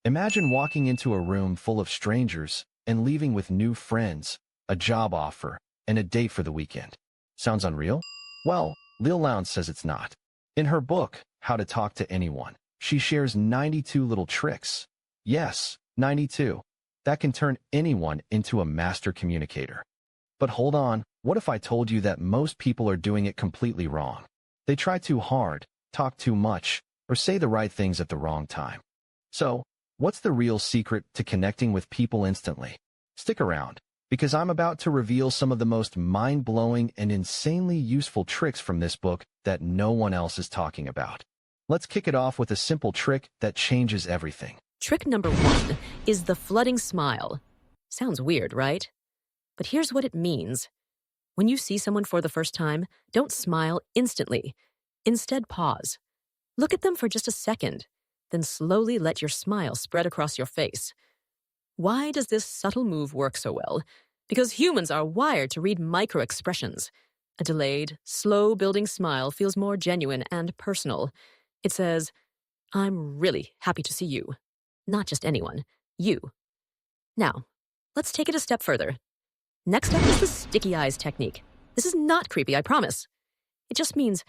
Imagine walking into a room full of strangers and leaving with new friends, a job offer, and a date for the weekend. Sounds unreal? Well, Leil Lowndes says it's not. In her book, How to Talk to Anyone, she shares 92 little tricks. Yes, 92. That can turn anyone into a master communicator. But hold on, what if I told you that most people are doing it completely wrong? They try too hard, talk too much, or say the right things at the wrong time. So, what's the real secret to connecting with people instantly? Stick around, because I'm about to reveal some of the most mind-blowing and insanely useful tricks from this book that no one else is talking about. Let's kick it off with a simple trick that changes everything. Trick number 1 is the flooding smile. Sounds weird, right? But here's what it means. When you see someone for the first time, don't smile instantly. Instead, pause. Look at them for just a second, then slowly let your smile spread across your face. Why does this subtle move work so well? Because humans are wired to read micro-expressions. A delayed, slow-building smile feels more genuine and personal. It says, "I'm really happy to see you." Not just anyone, you. Now, let's take it a step further. Next up is the sticky eyes technique. This is not creepy, I promise. It just means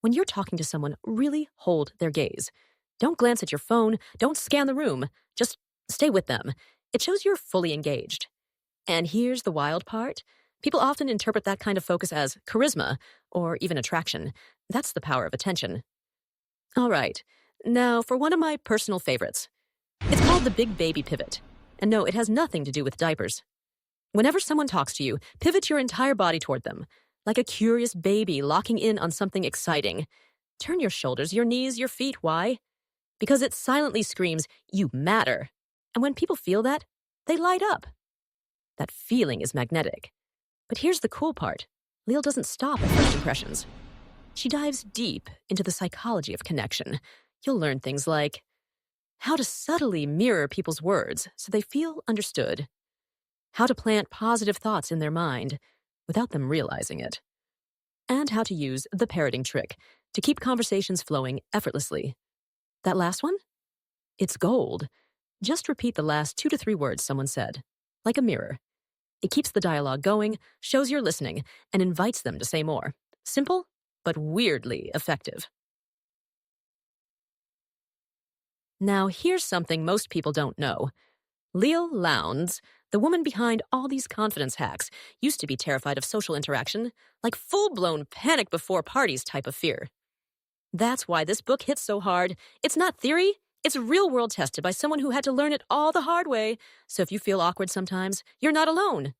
when you're talking to someone, really hold their gaze. Don't glance at your phone, don't scan the room, just stay with them. It shows you're fully engaged. And here's the wild part. People often interpret that kind of focus as charisma or even attraction. That's the power of attention. All right, now for one of my personal favorites. It's called the big baby pivot. And no, it has nothing to do with diapers. Whenever someone talks to you, pivot your entire body toward them, like a curious baby locking in on something exciting. Turn your shoulders, your knees, your feet. Why? Because it silently screams, "You matter." And when people feel that, they light up. That feeling is magnetic. But here's the cool part. Leil doesn't stop at first impressions. She dives deep into the psychology of connection. You'll learn things like how to subtly mirror people's words so they feel understood, how to plant positive thoughts in their mind without them realizing it, and how to use the parroting trick to keep conversations flowing effortlessly. That last one? It's gold. Just repeat the last 2 to 3 words someone said, like a mirror. It keeps the dialogue going, shows you're listening, and invites them to say more. Simple, but weirdly effective. Now, here's something most people don't know. Leil Lowndes, the woman behind all these confidence hacks, used to be terrified of social interaction, like full-blown panic before parties type of fear. That's why this book hits so hard. It's not theory, it's real-world tested by someone who had to learn it all the hard way. So if you feel awkward sometimes, you're not alone.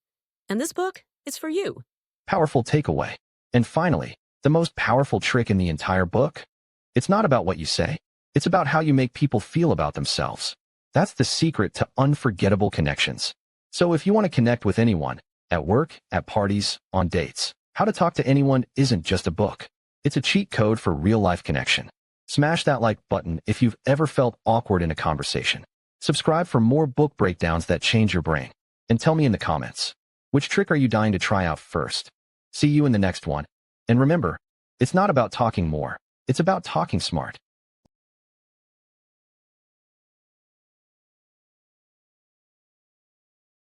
And this book is for you. Powerful takeaway. And finally, the most powerful trick in the entire book? It's not about what you say. It's about how you make people feel about themselves. That's the secret to unforgettable connections. So if you want to connect with anyone, at work, at parties, on dates, How to Talk to Anyone isn't just a book. It's a cheat code for real-life connection. Smash that like button if you've ever felt awkward in a conversation. Subscribe for more book breakdowns that change your brain. And tell me in the comments, which trick are you dying to try out first? See you in the next one. And remember, it's not about talking more. It's about talking smart.